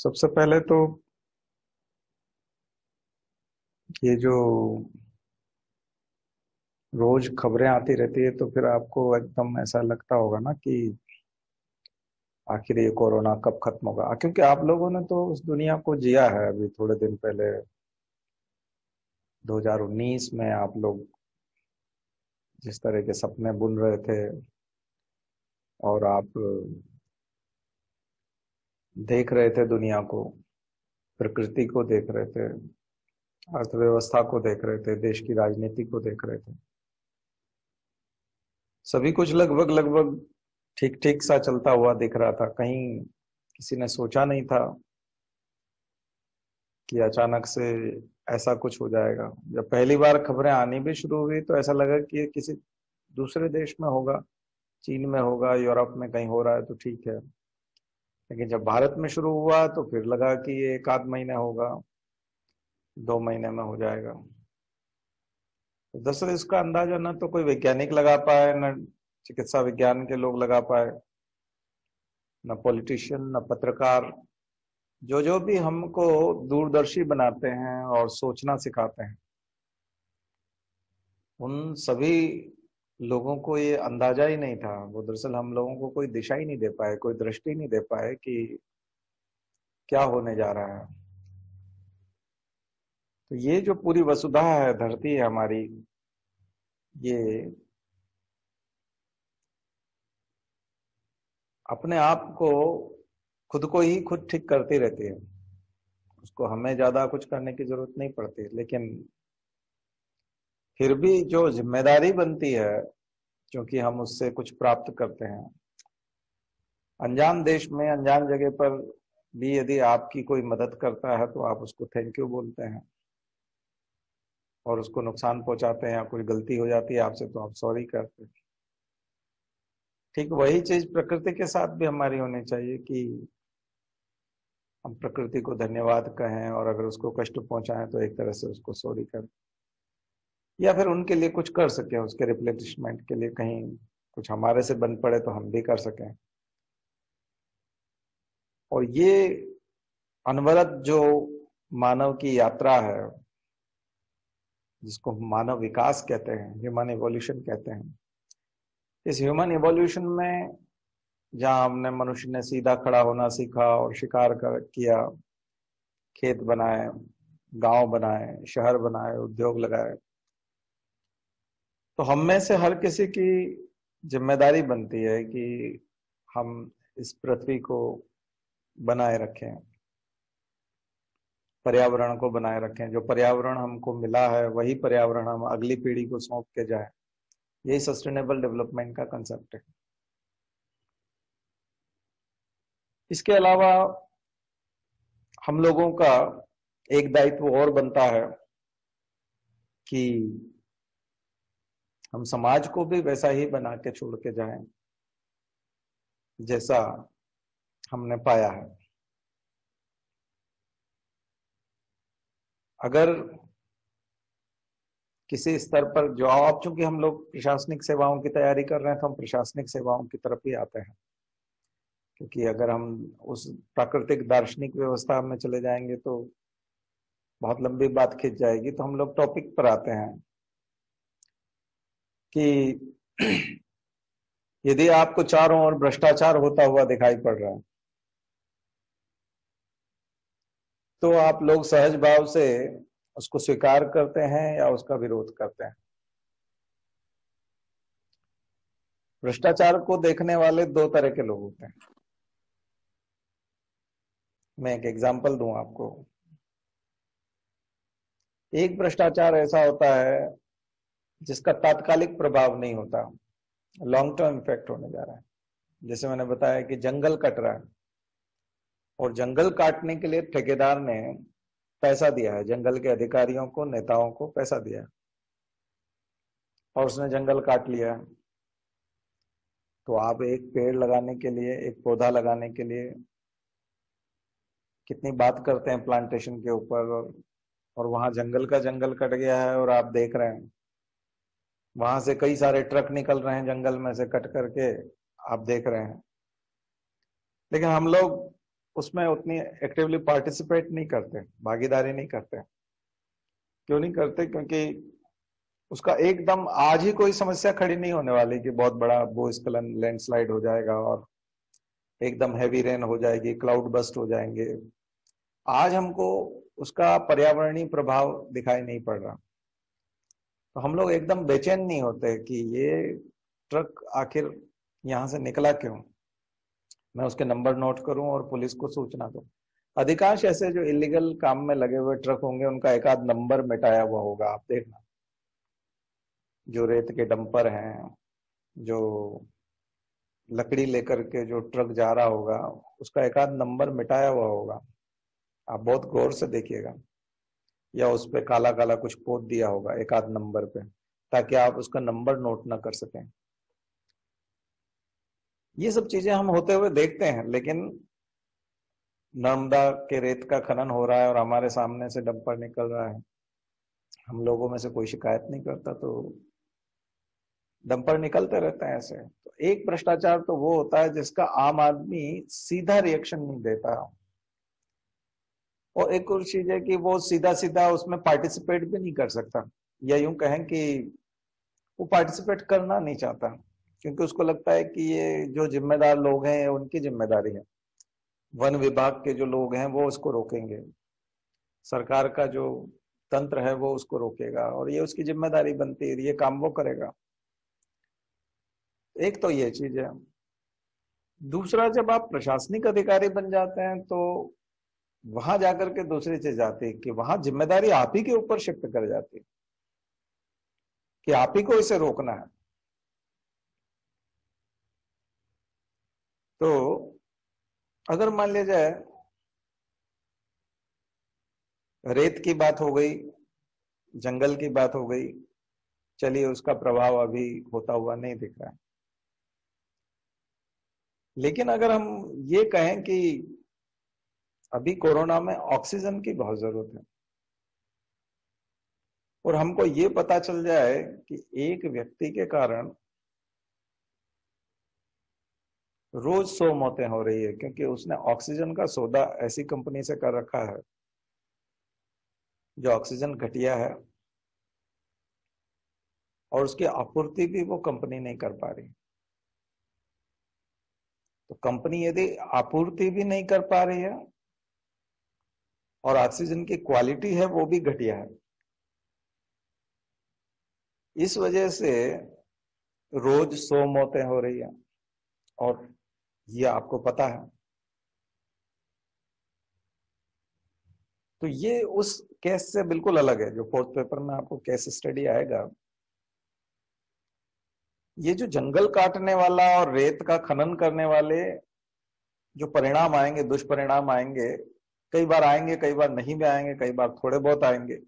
सबसे पहले तो ये जो रोज खबरें आती रहती है तो फिर आपको एकदम ऐसा लगता होगा ना कि आखिर ये कोरोना कब खत्म होगा, क्योंकि आप लोगों ने तो उस दुनिया को जिया है। अभी थोड़े दिन पहले 2019 में आप लोग जिस तरह के सपने बुन रहे थे और आप देख रहे थे दुनिया को, प्रकृति को देख रहे थे, अर्थव्यवस्था को देख रहे थे, देश की राजनीति को देख रहे थे, सभी कुछ लगभग लगभग ठीक ठीक सा चलता हुआ दिख रहा था। कहीं किसी ने सोचा नहीं था कि अचानक से ऐसा कुछ हो जाएगा। जब पहली बार खबरें आनी भी शुरू हुई तो ऐसा लगा कि ये किसी दूसरे देश में होगा, चीन में होगा, यूरोप में कहीं हो रहा है तो ठीक है। लेकिन जब भारत में शुरू हुआ तो फिर लगा कि ये एक आध महीने होगा, 2 महीने में हो जाएगा। तो दरअसल इसका अंदाजा न तो कोई वैज्ञानिक लगा पाए, न चिकित्सा विज्ञान के लोग लगा पाए, न पॉलिटिशियन, न पत्रकार, जो जो भी हमको दूरदर्शी बनाते हैं और सोचना सिखाते हैं, उन सभी लोगों को ये अंदाजा ही नहीं था। वो दरअसल हम लोगों को कोई दिशा ही नहीं दे पाए, कोई दृष्टि नहीं दे पाए कि क्या होने जा रहा है। तो ये जो पूरी वसुधा है, धरती है हमारी, ये अपने आप को खुद को ही खुद ठीक करती रहती है। उसको हमें ज्यादा कुछ करने की जरूरत नहीं पड़ती, लेकिन फिर भी जो जिम्मेदारी बनती है, क्योंकि हम उससे कुछ प्राप्त करते हैं, अनजान देश में अनजान जगह पर भी यदि आपकी कोई मदद करता है तो आप उसको थैंक यू बोलते हैं, और उसको नुकसान पहुंचाते हैं या कोई गलती हो जाती है आपसे तो आप सॉरी करते हैं। ठीक वही चीज प्रकृति के साथ भी हमारी होनी चाहिए कि हम प्रकृति को धन्यवाद कहें, और अगर उसको कष्ट पहुंचाएं तो एक तरह से उसको सॉरी करें, या फिर उनके लिए कुछ कर सकें, उसके रिप्लेसमेंट के लिए कहीं कुछ हमारे से बन पड़े तो हम भी कर सकें। और ये अनवरत जो मानव की यात्रा है, जिसको हम मानव विकास कहते हैं, ह्यूमन इवोल्यूशन कहते हैं, इस ह्यूमन इवोल्यूशन में जहां हमने मनुष्य ने सीधा खड़ा होना सीखा और शिकार किया, खेत बनाए, गांव बनाए, शहर बनाए, उद्योग लगाए, तो हम में से हर किसी की जिम्मेदारी बनती है कि हम इस पृथ्वी को बनाए रखें, पर्यावरण को बनाए रखें। जो पर्यावरण हमको मिला है वही पर्यावरण हम अगली पीढ़ी को सौंप के जाए। यही सस्टेनेबल डेवलपमेंट का कंसेप्ट है। इसके अलावा हम लोगों का एक दायित्व और बनता है कि हम समाज को भी वैसा ही बना के छोड़ के जाएं जैसा हमने पाया है। अगर किसी स्तर पर जो, अब चूंकि हम लोग प्रशासनिक सेवाओं की तैयारी कर रहे हैं तो हम प्रशासनिक सेवाओं की तरफ ही आते हैं, क्योंकि अगर हम उस प्राकृतिक दार्शनिक व्यवस्था में चले जाएंगे तो बहुत लंबी बात खिंच जाएगी। तो हम लोग टॉपिक पर आते हैं कि यदि आपको चारों ओर भ्रष्टाचार होता हुआ दिखाई पड़ रहा है तो आप लोग सहज भाव से उसको स्वीकार करते हैं या उसका विरोध करते हैं। भ्रष्टाचार को देखने वाले दो तरह के लोग होते हैं। मैं एक एग्जांपल दूं आपको। एक भ्रष्टाचार ऐसा होता है जिसका तात्कालिक प्रभाव नहीं होता, लॉन्ग टर्म इफेक्ट होने जा रहा है। जैसे मैंने बताया कि जंगल कट रहा है और जंगल काटने के लिए ठेकेदार ने पैसा दिया है, जंगल के अधिकारियों को, नेताओं को पैसा दिया है, और उसने जंगल काट लिया। तो आप एक पेड़ लगाने के लिए, एक पौधा लगाने के लिए कितनी बात करते हैं प्लांटेशन के ऊपर, और वहां जंगल का जंगल कट गया है और आप देख रहे हैं वहां से कई सारे ट्रक निकल रहे हैं जंगल में से कट करके, आप देख रहे हैं। लेकिन हम लोग उसमें उतनी एक्टिवली पार्टिसिपेट नहीं करते, भागीदारी नहीं करते। क्यों नहीं करते? क्योंकि उसका एकदम आज ही कोई समस्या खड़ी नहीं होने वाली कि बहुत बड़ा भूस्खलन, लैंडस्लाइड हो जाएगा और एकदम हैवी रेन हो जाएगी, क्लाउड बस्ट हो जाएंगे। आज हमको उसका पर्यावरणीय प्रभाव दिखाई नहीं पड़ रहा, तो हम लोग एकदम बेचैन नहीं होते कि ये ट्रक आखिर यहां से निकला क्यों, मैं उसके नंबर नोट करूं और पुलिस को सूचना दूं। अधिकांश ऐसे जो इलीगल काम में लगे हुए ट्रक होंगे उनका एक आध नंबर मिटाया हुआ होगा, आप देखना। जो रेत के डंपर हैं, जो लकड़ी लेकर के जो ट्रक जा रहा होगा, उसका एक आध नंबर मिटाया हुआ होगा, आप बहुत गौर से देखिएगा। या उस पे काला काला कुछ पोत दिया होगा एक आध नंबर पे, ताकि आप उसका नंबर नोट ना कर सकें। ये सब चीजें हम होते हुए देखते हैं, लेकिन नर्मदा के रेत का खनन हो रहा है और हमारे सामने से डंपर निकल रहा है, हम लोगों में से कोई शिकायत नहीं करता, तो डंपर निकलते रहते हैं ऐसे। तो एक भ्रष्टाचार तो वो होता है जिसका आम आदमी सीधा रिएक्शन नहीं देता, और एक और चीज है कि वो सीधा सीधा उसमें पार्टिसिपेट भी नहीं कर सकता, या यूं कहें कि वो पार्टिसिपेट करना नहीं चाहता, क्योंकि उसको लगता है कि ये जो जिम्मेदार लोग हैं उनकी जिम्मेदारी है, वन विभाग के जो लोग हैं वो उसको रोकेंगे, सरकार का जो तंत्र है वो उसको रोकेगा, और ये उसकी जिम्मेदारी बनती है, ये काम वो करेगा। एक तो ये चीज है। दूसरा, जब आप प्रशासनिक अधिकारी बन जाते हैं तो वहां जाकर के दूसरी चीज आती है कि वहां जिम्मेदारी आप ही के ऊपर शिफ्ट कर जाती है कि आप ही को इसे रोकना है। तो अगर मान लिया जाए रेत की बात हो गई, जंगल की बात हो गई, चलिए उसका प्रभाव अभी होता हुआ नहीं दिख रहा है, लेकिन अगर हम ये कहें कि अभी कोरोना में ऑक्सीजन की बहुत जरूरत है, और हमको ये पता चल जाए कि एक व्यक्ति के कारण रोज 100 मौतें हो रही है क्योंकि उसने ऑक्सीजन का सौदा ऐसी कंपनी से कर रखा है जो ऑक्सीजन घटिया है, और उसकी आपूर्ति भी वो कंपनी नहीं कर पा रही। तो कंपनी यदि आपूर्ति भी नहीं कर पा रही है और ऑक्सीजन की क्वालिटी है वो भी घटिया है, इस वजह से रोज 100 मौतें हो रही है, और ये आपको पता है। तो ये उस केस से बिल्कुल अलग है, जो फोर्थ पेपर में आपको केस स्टडी आएगा। ये जो जंगल काटने वाला और रेत का खनन करने वाले जो परिणाम आएंगे, दुष्परिणाम आएंगे, कई बार आएंगे, कई बार नहीं भी आएंगे, कई बार थोड़े बहुत आएंगे,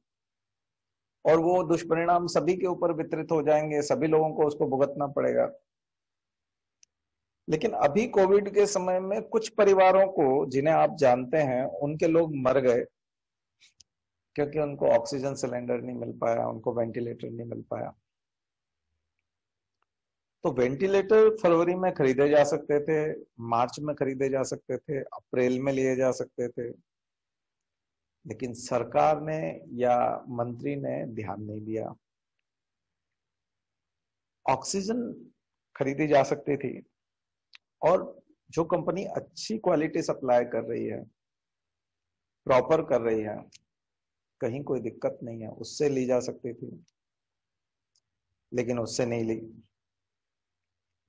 और वो दुष्परिणाम सभी के ऊपर वितरित हो जाएंगे, सभी लोगों को उसको भुगतना पड़ेगा। लेकिन अभी कोविड के समय में कुछ परिवारों को, जिन्हें आप जानते हैं, उनके लोग मर गए क्योंकि उनको ऑक्सीजन सिलेंडर नहीं मिल पाया, उनको वेंटिलेटर नहीं मिल पाया। तो वेंटिलेटर फरवरी में खरीदे जा सकते थे, मार्च में खरीदे जा सकते थे, अप्रैल में लिए जा सकते थे, लेकिन सरकार ने या मंत्री ने ध्यान नहीं दिया। ऑक्सीजन खरीदी जा सकती थी, और जो कंपनी अच्छी क्वालिटी सप्लाई कर रही है, प्रॉपर कर रही है, कहीं कोई दिक्कत नहीं है, उससे ली जा सकती थी, लेकिन उससे नहीं ली,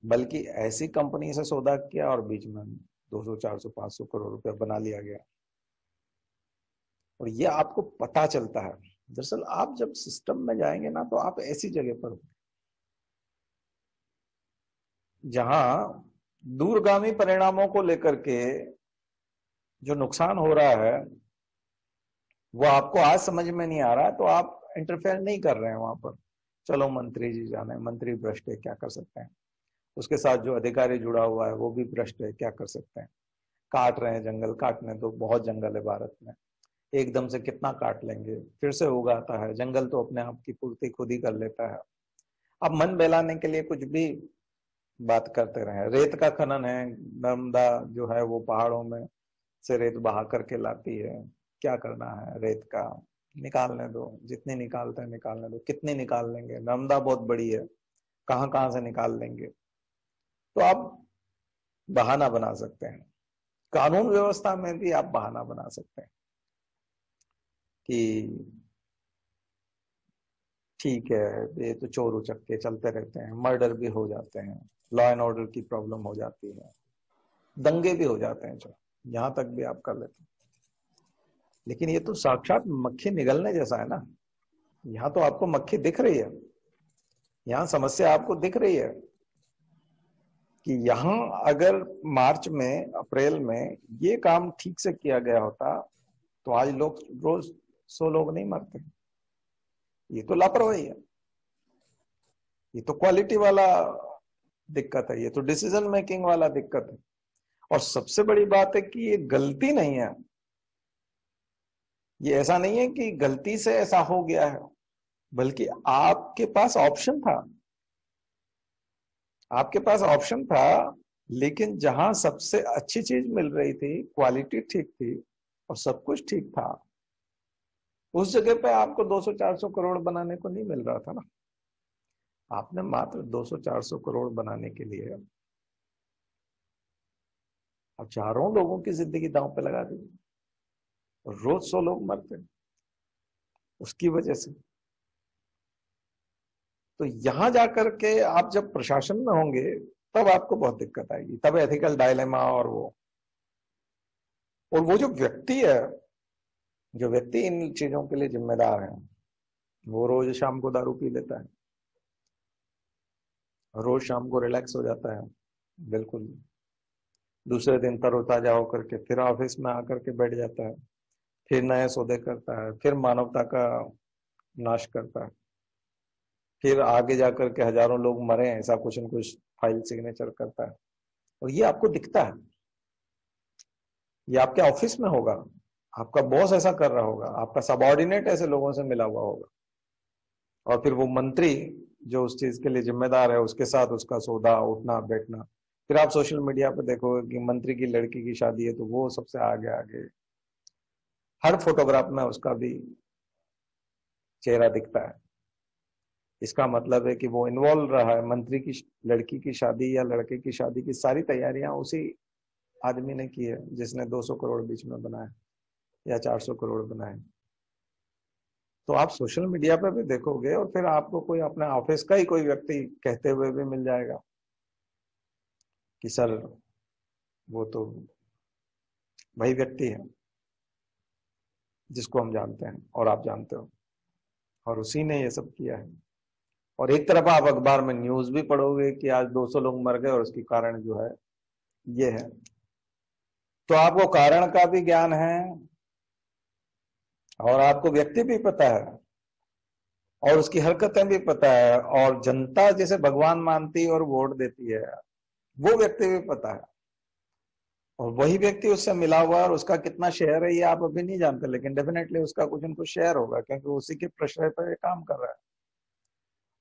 बल्कि ऐसी कंपनी से सौदा किया और बीच में 200, 400, 500 करोड़ रुपया बना लिया गया। और ये आपको पता चलता है। दरअसल आप जब सिस्टम में जाएंगे ना, तो आप ऐसी जगह पर जहां दूरगामी परिणामों को लेकर के जो नुकसान हो रहा है वो आपको आज समझ में नहीं आ रहा, तो आप इंटरफेयर नहीं कर रहे हैं वहां पर। चलो मंत्री जी जाने, मंत्री भ्रष्ट है, क्या कर सकते हैं, उसके साथ जो अधिकारी जुड़ा हुआ है वो भी भ्रष्ट है, क्या कर सकते हैं। काट रहे हैं जंगल, काटने तो बहुत जंगल है भारत में, एकदम से कितना काट लेंगे, फिर से उगाता है, जंगल तो अपने आप की पूर्ति खुद ही कर लेता है। अब मन बहलाने के लिए कुछ भी बात करते रहे। रेत का खनन है, नर्मदा जो है वो पहाड़ों में से रेत बहा करके लाती है। क्या करना है रेत का, निकालने दो, जितनी निकालते हैं निकालने दो। कितनी निकाल लेंगे, नर्मदा बहुत बड़ी है, कहां कहां से निकाल लेंगे। तो आप बहाना बना सकते हैं, कानून व्यवस्था में भी आप बहाना बना सकते हैं कि ठीक है, ये तो चोर उचक्के चलते रहते हैं, मर्डर भी हो जाते हैं, लॉ एंड ऑर्डर की प्रॉब्लम हो जाती है, दंगे भी हो जाते हैं, चलो यहां तक भी आप कर लेते हैं। लेकिन ये तो साक्षात मक्खी निगलने जैसा है ना। यहाँ तो आपको मक्खी दिख रही है, यहाँ समस्या आपको दिख रही है कि यहाँ अगर मार्च में अप्रैल में ये काम ठीक से किया गया होता तो आज लोग रोज 100 लोग नहीं मरते। ये तो लापरवाही है, ये तो क्वालिटी वाला दिक्कत है, ये तो डिसीजन मेकिंग वाला दिक्कत है। और सबसे बड़ी बात है कि ये गलती नहीं है, ये ऐसा नहीं है कि गलती से ऐसा हो गया है, बल्कि आपके पास ऑप्शन था, आपके पास ऑप्शन था। लेकिन जहां सबसे अच्छी चीज मिल रही थी, क्वालिटी ठीक थी और सब कुछ ठीक था, उस जगह पे आपको 200-400 करोड़ बनाने को नहीं मिल रहा था ना। आपने मात्र 200-400 करोड़ बनाने के लिए हजारों लोगों की जिंदगी दांव पे लगा दी, रोज 100 लोग मरते उसकी वजह से। तो यहां जाकर के आप जब प्रशासन में होंगे तब आपको बहुत दिक्कत आएगी, तब एथिकल डायलेमा और वो जो व्यक्ति है, जो व्यक्ति इन चीजों के लिए जिम्मेदार है, वो रोज शाम को दारू पी लेता है, रोज शाम को रिलैक्स हो जाता है, बिल्कुल दूसरे दिन तरोताजा होकर के फिर ऑफिस में आकर के बैठ जाता है, फिर नए सौदे करता है, फिर मानवता का नाश करता है, फिर आगे जाकर के हजारों लोग मरे ऐसा कुछ न कुछ फाइल सिग्नेचर करता है। और ये आपको दिखता है, ये आपके ऑफिस में होगा, आपका बॉस ऐसा कर रहा होगा, आपका सबऑर्डिनेट ऐसे लोगों से मिला हुआ होगा, और फिर वो मंत्री जो उस चीज के लिए जिम्मेदार है उसके साथ उसका सौदा उठना बैठना। फिर आप सोशल मीडिया पे देखोगे कि मंत्री की लड़की की शादी है तो वो सबसे आगे आगे, हर फोटोग्राफ में उसका भी चेहरा दिखता है। इसका मतलब है कि वो इन्वॉल्व रहा है, मंत्री की लड़की की शादी या लड़के की शादी की सारी तैयारियां उसी आदमी ने की है जिसने 200 करोड़ बीच में बनाए या 400 करोड़ बनाए। तो आप सोशल मीडिया पे भी देखोगे और फिर आपको कोई अपने ऑफिस का ही कोई व्यक्ति कहते हुए भी मिल जाएगा कि सर वो तो वही व्यक्ति है जिसको हम जानते हैं और आप जानते हो, और उसी ने ये सब किया है। और एक तरफ आप अखबार में न्यूज भी पढ़ोगे कि आज 200 लोग मर गए और उसके कारण जो है ये है। तो आपको कारण का भी ज्ञान है और आपको व्यक्ति भी पता है और उसकी हरकतें भी पता है, और जनता जिसे भगवान मानती है और वोट देती है वो व्यक्ति भी पता है, और वही व्यक्ति उससे मिला हुआ है और उसका कितना शेयर है ये आप अभी नहीं जानते, लेकिन डेफिनेटली उसका कुछ न कुछ शेयर होगा क्योंकि उसी के प्रश्रय पर ये काम कर रहा है।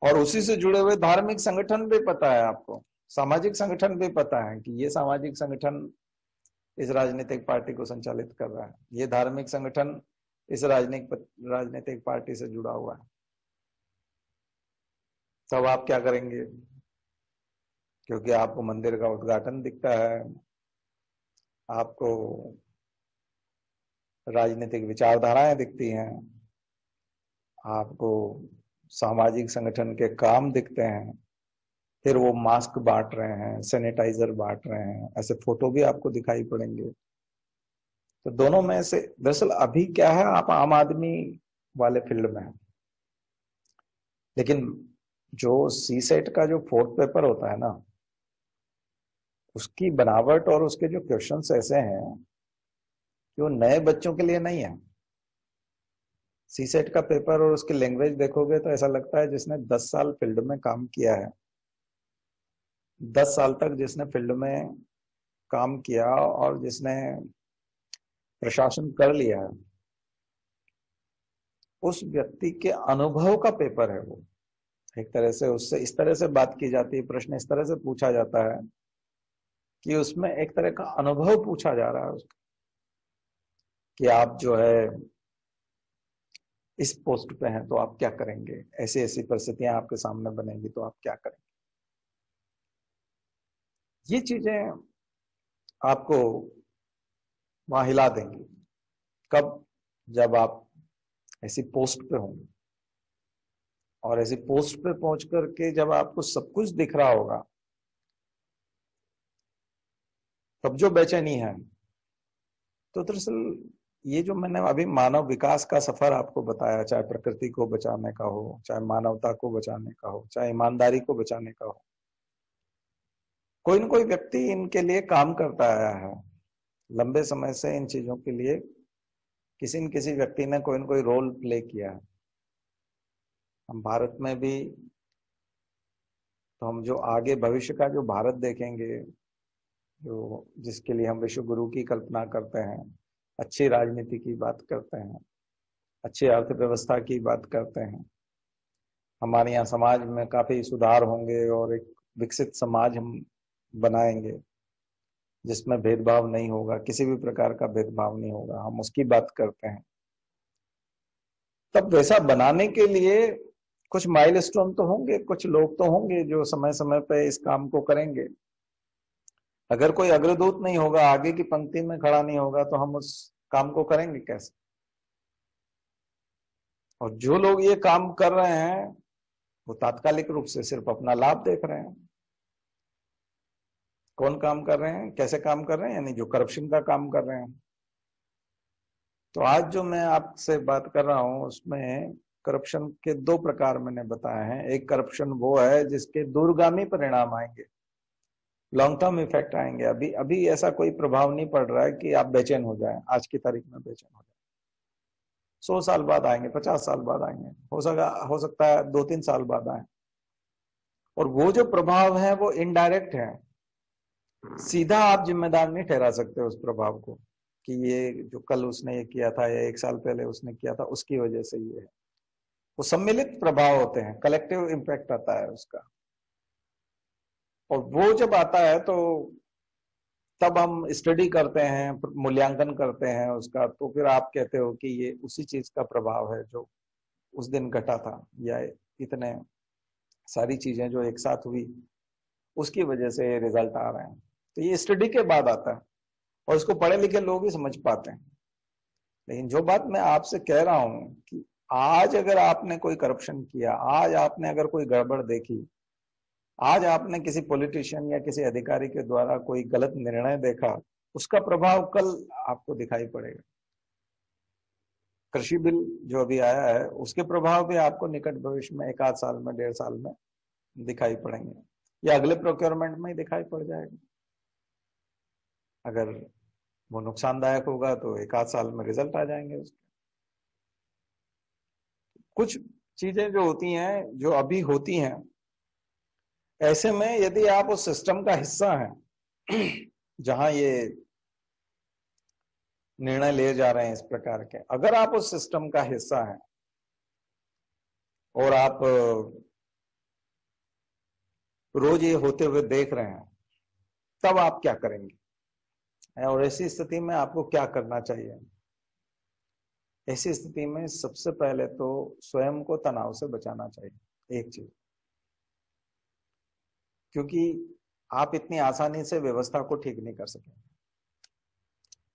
और उसी से जुड़े हुए धार्मिक संगठन भी पता है आपको, सामाजिक संगठन भी पता है कि ये सामाजिक संगठन इस राजनीतिक पार्टी को संचालित कर रहा है, ये धार्मिक संगठन इस राजनीतिक पार्टी से जुड़ा हुआ है। तब आप क्या करेंगे, क्योंकि आपको मंदिर का उद्घाटन दिखता है, आपको राजनीतिक विचारधाराएं दिखती हैं, आपको सामाजिक संगठन के काम दिखते हैं, फिर वो मास्क बांट रहे हैं, सैनिटाइजर बांट रहे हैं, ऐसे फोटो भी आपको दिखाई पड़ेंगे। तो दोनों में से दरअसल अभी क्या है, आप आम आदमी वाले फील्ड में हैं, लेकिन जो सी सेट का जो फोर्थ पेपर होता है ना, उसकी बनावट और उसके जो क्वेश्चंस ऐसे हैं कि वो नए बच्चों के लिए नहीं है। सी सेट का पेपर और उसकी लैंग्वेज देखोगे तो ऐसा लगता है जिसने 10 साल फील्ड में काम किया है, 10 साल तक जिसने फील्ड में काम किया और जिसने प्रशासन कर लिया है, उस व्यक्ति के अनुभव का पेपर है वो। एक तरह से उससे इस तरह से बात की जाती है, प्रश्न इस तरह से पूछा जाता है कि उसमें एक तरह का अनुभव पूछा जा रहा है उसका। कि आप जो है इस पोस्ट पे हैं तो आप क्या करेंगे, ऐसी ऐसी परिस्थितियां आपके सामने बनेंगी तो आप क्या करेंगे। ये चीजें आपको वहां हिला देंगी। कब? जब आप ऐसी पोस्ट पे होंगे, और ऐसी पोस्ट पे पहुंच करके जब आपको सब कुछ दिख रहा होगा, तब जो बेचैनी है। तो दरअसल ये जो मैंने अभी मानव विकास का सफर आपको बताया, चाहे प्रकृति को बचाने का हो, चाहे मानवता को बचाने का हो, चाहे ईमानदारी को बचाने का हो, कोई न कोई व्यक्ति इनके लिए काम करता आया है। लंबे समय से इन चीजों के लिए किसी न किसी व्यक्ति ने कोई न कोई रोल प्ले किया है। हम भारत में भी, तो हम जो आगे भविष्य का जो भारत देखेंगे, जो जिसके लिए हम विश्व गुरु की कल्पना करते हैं, अच्छी राजनीति की बात करते हैं, अच्छी अर्थव्यवस्था की बात करते हैं, हमारे यहाँ समाज में काफी सुधार होंगे और एक विकसित समाज हम बनाएंगे जिसमें भेदभाव नहीं होगा, किसी भी प्रकार का भेदभाव नहीं होगा, हम उसकी बात करते हैं। तब वैसा बनाने के लिए कुछ माइलस्टोन तो होंगे, कुछ लोग तो होंगे जो समय समय पे इस काम को करेंगे। अगर कोई अग्रदूत नहीं होगा, आगे की पंक्ति में खड़ा नहीं होगा, तो हम उस काम को करेंगे कैसे? और जो लोग ये काम कर रहे हैं वो तात्कालिक रूप से सिर्फ अपना लाभ देख रहे हैं। कौन काम कर रहे हैं, कैसे काम कर रहे हैं? यानी जो करप्शन का काम कर रहे हैं। तो आज जो मैं आपसे बात कर रहा हूं उसमें करप्शन के दो प्रकार मैंने बताए हैं। एक करप्शन वो है जिसके दूरगामी परिणाम आएंगे, लॉन्ग टर्म इफेक्ट आएंगे। अभी अभी ऐसा कोई प्रभाव नहीं पड़ रहा है कि आप बेचैन हो जाएं, आज की तारीख में बेचैन हो जाए। 100 साल बाद आएंगे, 50 साल बाद आएंगे, हो सकता है 2-3 साल बाद आए। और वो जो प्रभाव है वो इनडायरेक्ट है, सीधा आप जिम्मेदार नहीं ठहरा सकते उस प्रभाव को कि ये जो कल उसने ये किया था या 1 साल पहले उसने किया था उसकी वजह से ये है। वो सम्मिलित प्रभाव होते हैं, कलेक्टिव इम्पैक्ट आता है उसका। और वो जब आता है तो तब हम स्टडी करते हैं, मूल्यांकन करते हैं उसका, तो फिर आप कहते हो कि ये उसी चीज का प्रभाव है जो उस दिन घटा था, या इतने सारी चीजें जो एक साथ हुई उसकी वजह से रिजल्ट आ रहे हैं। तो ये स्टडी के बाद आता है और इसको पढ़े लिखे लोग ही समझ पाते हैं। लेकिन जो बात मैं आपसे कह रहा हूं कि आज अगर आपने कोई करप्शन किया, आज आपने अगर कोई गड़बड़ देखी, आज आपने किसी पॉलिटिशियन या किसी अधिकारी के द्वारा कोई गलत निर्णय देखा, उसका प्रभाव कल आपको दिखाई पड़ेगा। कृषि बिल जो अभी आया है उसके प्रभाव भी आपको निकट भविष्य में 1 आध साल में, 1.5 साल में दिखाई पड़ेंगे, या अगले प्रोक्योरमेंट में ही दिखाई पड़ जाएगा। अगर वो नुकसानदायक होगा तो 1 आध साल में रिजल्ट आ जाएंगे उसके। कुछ चीजें जो होती हैं, जो अभी होती हैं, ऐसे में यदि आप उस सिस्टम का हिस्सा हैं जहां ये निर्णय लिए जा रहे हैं इस प्रकार के, अगर आप उस सिस्टम का हिस्सा हैं और आप रोज ये होते हुए देख रहे हैं, तब आप क्या करेंगे और ऐसी स्थिति में आपको क्या करना चाहिए? ऐसी स्थिति में सबसे पहले तो स्वयं को तनाव से बचाना चाहिए, एक चीज, क्योंकि आप इतनी आसानी से व्यवस्था को ठीक नहीं कर सकेंगे।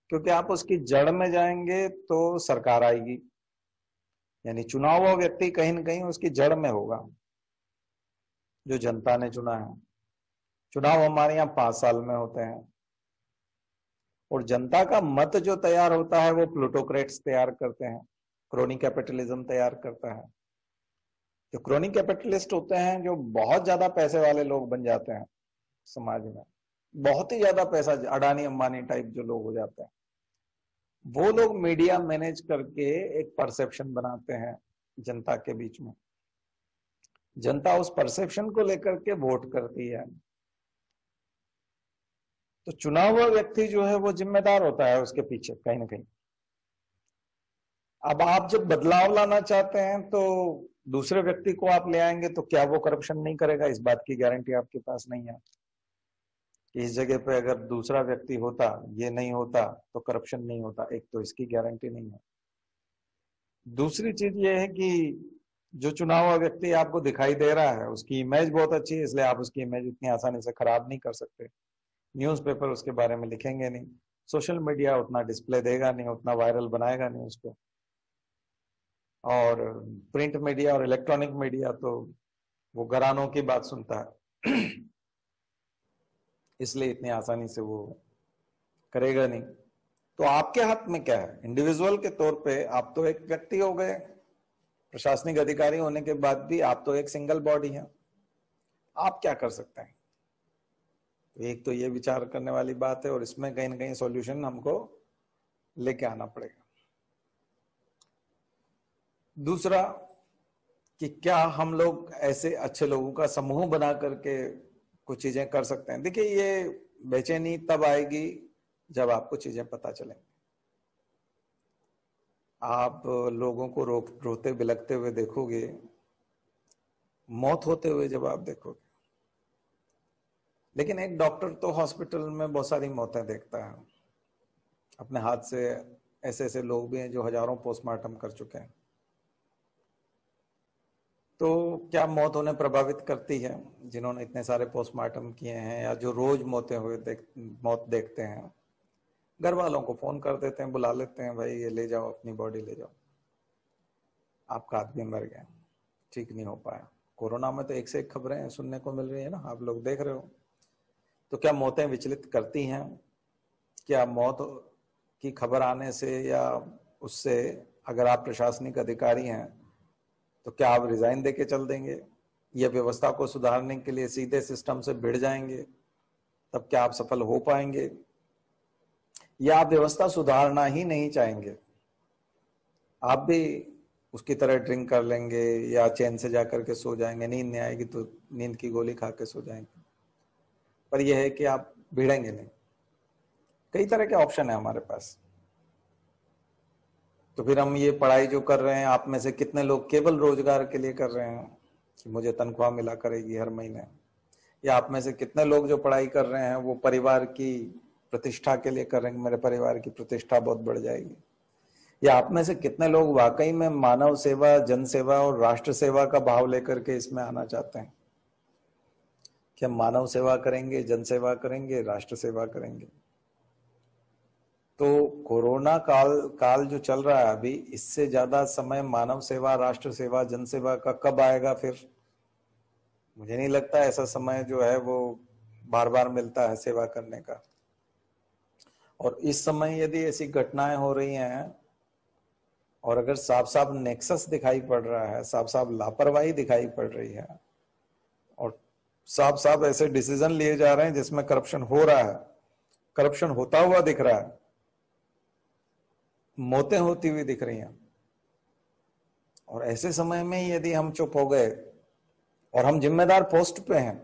क्योंकि आप उसकी जड़ में जाएंगे तो सरकार आएगी, यानी चुना हुआ व्यक्ति कहीं ना कहीं उसकी जड़ में होगा, जो जनता ने चुना है। चुनाव हमारे यहाँ 5 साल में होते हैं और जनता का मत जो तैयार होता है वो प्लूटोक्रेट्स तैयार करते हैं, क्रोनी कैपिटलिज्म तैयार करता है। जो क्रोनी कैपिटलिस्ट होते हैं, जो बहुत ज्यादा पैसे वाले लोग बन जाते हैं समाज में, बहुत ही ज्यादा पैसा, अडानी अंबानी टाइप जो लोग हो जाते हैं, वो लोग मीडिया मैनेज करके एक परसेप्शन बनाते हैं जनता के बीच में। जनता उस परसेप्शन को लेकर के वोट करती है। तो चुना हुआ व्यक्ति जो है वो जिम्मेदार होता है उसके पीछे कहीं ना कहीं। अब आप जब बदलाव लाना चाहते हैं तो दूसरे व्यक्ति को आप ले आएंगे, तो क्या वो करप्शन नहीं करेगा? इस बात की गारंटी आपके पास नहीं है। कि इस जगह पे अगर दूसरा व्यक्ति होता, ये नहीं होता तो करप्शन नहीं होता, एक तो इसकी गारंटी नहीं है। दूसरी चीज ये है कि जो चुना हुआ व्यक्ति आपको दिखाई दे रहा है उसकी इमेज बहुत अच्छी है, इसलिए आप उसकी इमेज इतनी आसानी से खराब नहीं कर सकते। न्यूज़पेपर उसके बारे में लिखेंगे नहीं, सोशल मीडिया उतना डिस्प्ले देगा नहीं, उतना वायरल बनाएगा नहीं उसको, और प्रिंट मीडिया और इलेक्ट्रॉनिक मीडिया तो वो घरानों की बात सुनता है इसलिए इतनी आसानी से वो करेगा नहीं। तो आपके हाथ में क्या है? इंडिविजुअल के तौर पे आप तो एक व्यक्ति हो गए, प्रशासनिक अधिकारी होने के बाद भी आप तो एक सिंगल बॉडी है, आप क्या कर सकते हैं? तो एक तो ये विचार करने वाली बात है, और इसमें कहीं ना कहीं सॉल्यूशन हमको लेके आना पड़ेगा। दूसरा कि क्या हम लोग ऐसे अच्छे लोगों का समूह बना करके कुछ चीजें कर सकते हैं? देखिए, ये बेचैनी तब आएगी जब आपको चीजें पता चलेंगी। आप लोगों को रोते बिलखते हुए देखोगे, मौत होते हुए जब आप देखोगे, लेकिन एक डॉक्टर तो हॉस्पिटल में बहुत सारी मौतें देखता है, अपने हाथ से ऐसे ऐसे लोग भी हैं जो हजारों पोस्टमार्टम कर चुके हैं। तो क्या मौत उन्हें प्रभावित करती है जिन्होंने इतने सारे पोस्टमार्टम किए हैं, या जो रोज मौत देखते हैं? घर वालों को फोन कर देते हैं, बुला लेते हैं, भाई ये ले जाओ, अपनी बॉडी ले जाओ, आपका आदमी मर गया, ठीक नहीं हो पाया। कोरोना में तो एक से एक खबरें सुनने को मिल रही है ना, आप लोग देख रहे हो। तो क्या मौतें विचलित करती हैं? क्या मौत की खबर आने से या उससे अगर आप प्रशासनिक अधिकारी हैं तो क्या आप रिजाइन देके चल देंगे, या व्यवस्था को सुधारने के लिए सीधे सिस्टम से भिड़ जाएंगे? तब क्या आप सफल हो पाएंगे? या आप व्यवस्था सुधारना ही नहीं चाहेंगे, आप भी उसकी तरह ड्रिंक कर लेंगे या चैन से जाकर के सो जाएंगे, नींद नहीं आएगी तो नींद की गोली खा के सो जाएंगे, पर यह है कि आप भिड़ेंगे नहीं। कई तरह के ऑप्शन है हमारे पास। तो फिर हम ये पढ़ाई जो कर रहे हैं, आप में से कितने लोग केवल रोजगार के लिए कर रहे हैं कि मुझे तनख्वाह मिला करेगी हर महीने, या आप में से कितने लोग जो पढ़ाई कर रहे हैं वो परिवार की प्रतिष्ठा के लिए कर रहे हैं, मेरे परिवार की प्रतिष्ठा बहुत बढ़ जाएगी, या आप में से कितने लोग वाकई में मानव सेवा, जन सेवा और राष्ट्र सेवा का भाव लेकर के इसमें आना चाहते हैं कि हम मानव सेवा करेंगे, जन सेवा करेंगे, राष्ट्र सेवा करेंगे। तो कोरोना काल जो चल रहा है अभी, इससे ज्यादा समय मानव सेवा, राष्ट्र सेवा, जन सेवा का कब आएगा? फिर मुझे नहीं लगता ऐसा समय जो है वो बार बार मिलता है सेवा करने का। और इस समय यदि ऐसी घटनाएं हो रही हैं और अगर साफ साफ नेक्सस दिखाई पड़ रहा है, साफ साफ लापरवाही दिखाई पड़ रही है, और साफ साफ ऐसे डिसीजन लिए जा रहे हैं जिसमें करप्शन हो रहा है, करप्शन होता हुआ दिख रहा है, मौतें होती हुई दिख रही हैं, और ऐसे समय में यदि हम चुप हो गए और हम जिम्मेदार पोस्ट पे हैं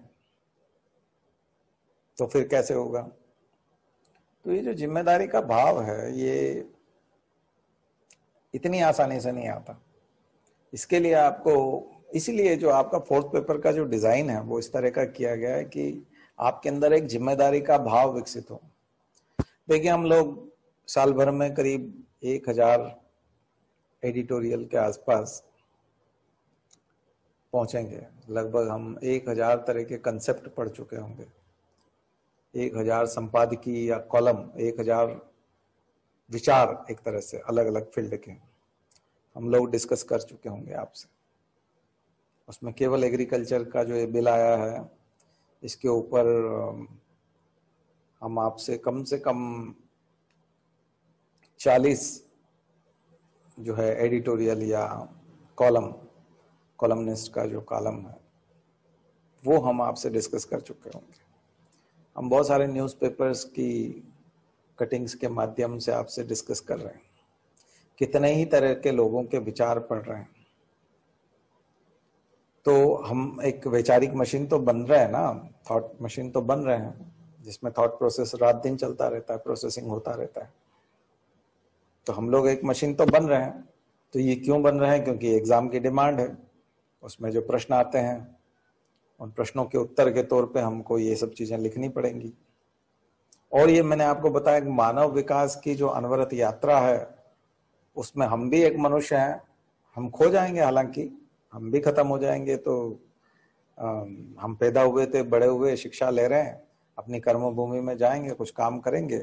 तो फिर कैसे होगा? तो ये जो जिम्मेदारी का भाव है ये इतनी आसानी से नहीं आता। इसके लिए आपको, इसीलिए जो आपका फोर्थ पेपर का जो डिजाइन है वो इस तरह का किया गया है कि आपके अंदर एक जिम्मेदारी का भाव विकसित हो। देखिए, हम लोग साल भर में करीब 1000 एडिटोरियल के आसपास पहुंचेंगे, लगभग हम 1000 तरह के कंसेप्ट पढ़ चुके होंगे, 1000 संपादकीय या कॉलम, 1000 विचार एक तरह से अलग अलग फील्ड के हम लोग डिस्कस कर चुके होंगे आपसे। उसमें केवल एग्रीकल्चर का जो ये बिल आया है इसके ऊपर हम आपसे कम से कम 40 जो है एडिटोरियल या कॉलमनिस्ट का जो कॉलम है वो हम आपसे डिस्कस कर चुके होंगे। हम बहुत सारे न्यूज़पेपर्स की कटिंग्स के माध्यम से आपसे डिस्कस कर रहे हैं, कितने ही तरह के लोगों के विचार पढ़ रहे हैं। तो हम एक वैचारिक मशीन तो बन रहे हैं ना, थॉट मशीन तो बन रहे हैं, जिसमें थॉट प्रोसेस रात दिन चलता रहता है, प्रोसेसिंग होता रहता है। तो हम लोग एक मशीन तो बन रहे हैं। तो ये क्यों बन रहे हैं? क्योंकि एग्जाम की डिमांड है, उसमें जो प्रश्न आते हैं उन प्रश्नों के उत्तर के तौर पे हमको ये सब चीजें लिखनी पड़ेंगी। और ये मैंने आपको बताया कि मानव विकास की जो अनवरत यात्रा है उसमें हम भी एक मनुष्य हैं, हम खो जाएंगे, हालांकि हम भी खत्म हो जाएंगे। तो हम पैदा हुए थे, बड़े हुए, शिक्षा ले रहे हैं, अपनी कर्मभूमि में जाएंगे, कुछ काम करेंगे,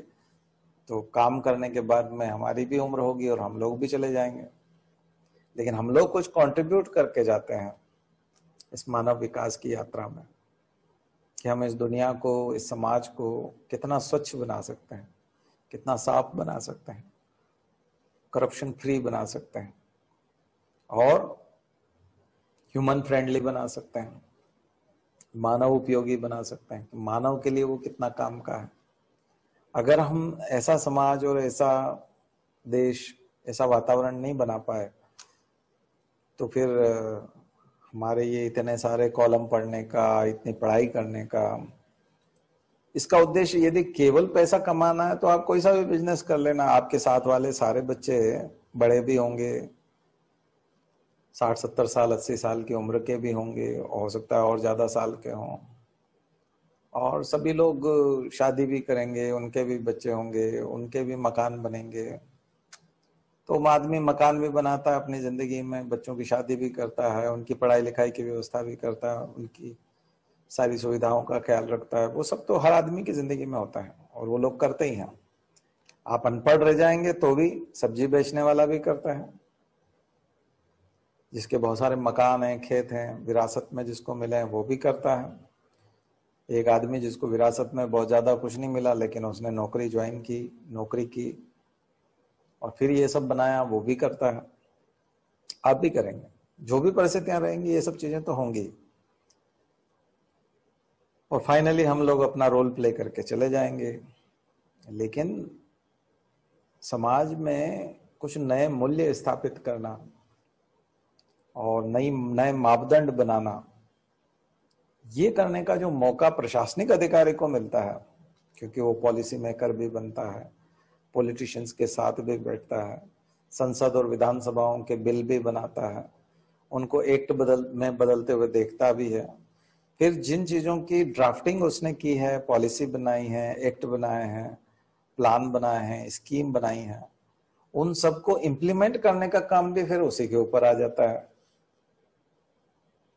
तो काम करने के बाद में हमारी भी उम्र होगी और हम लोग भी चले जाएंगे। लेकिन हम लोग कुछ कंट्रीब्यूट करके जाते हैं इस मानव विकास की यात्रा में, कि हम इस दुनिया को, इस समाज को कितना स्वच्छ बना सकते हैं, कितना साफ बना सकते हैं, करप्शन फ्री बना सकते हैं और ह्यूमन फ्रेंडली बना सकते हैं, मानव उपयोगी बना सकते हैं। मानव के लिए वो कितना काम का है। अगर हम ऐसा समाज और ऐसा देश, ऐसा वातावरण नहीं बना पाए तो फिर हमारे ये इतने सारे कॉलम पढ़ने का, इतनी पढ़ाई करने का, इसका उद्देश्य यदि केवल पैसा कमाना है तो आप कोई सा भी बिजनेस कर लेना। आपके साथ वाले सारे बच्चे बड़े भी होंगे, 60-70 साल, 80 साल की उम्र के भी होंगे, हो सकता है और ज्यादा साल के हों, और सभी लोग शादी भी करेंगे, उनके भी बच्चे होंगे, उनके भी मकान बनेंगे। तो आदमी मकान भी बनाता है अपनी जिंदगी में, बच्चों की शादी भी करता है, उनकी पढ़ाई लिखाई की व्यवस्था भी करता है, उनकी सारी सुविधाओं का ख्याल रखता है। वो सब तो हर आदमी की जिंदगी में होता है और वो लोग करते ही हैं। आप अनपढ़ रह जाएंगे तो भी सब्जी बेचने वाला भी करता है, जिसके बहुत सारे मकान हैं, खेत हैं, विरासत में जिसको मिले हैं वो भी करता है। एक आदमी जिसको विरासत में बहुत ज्यादा कुछ नहीं मिला लेकिन उसने नौकरी ज्वाइन की, नौकरी की और फिर ये सब बनाया, वो भी करता है। आप भी करेंगे, जो भी परिस्थितियां रहेंगी ये सब चीजें तो होंगी। और फाइनली हम लोग अपना रोल प्ले करके चले जाएंगे। लेकिन समाज में कुछ नए मूल्य स्थापित करना और नए मापदंड बनाना, ये करने का जो मौका प्रशासनिक अधिकारी को मिलता है, क्योंकि वो पॉलिसी मेकर भी बनता है, पॉलिटिशियंस के साथ भी बैठता है, संसद और विधानसभाओं के बिल भी बनाता है, उनको एक्ट बदलते हुए देखता भी है। फिर जिन चीजों की ड्राफ्टिंग उसने की है, पॉलिसी बनाई है, एक्ट बनाए हैं, प्लान बनाए हैं, स्कीम बनाई है, उन सबको इम्प्लीमेंट करने का काम भी फिर उसी के ऊपर आ जाता है।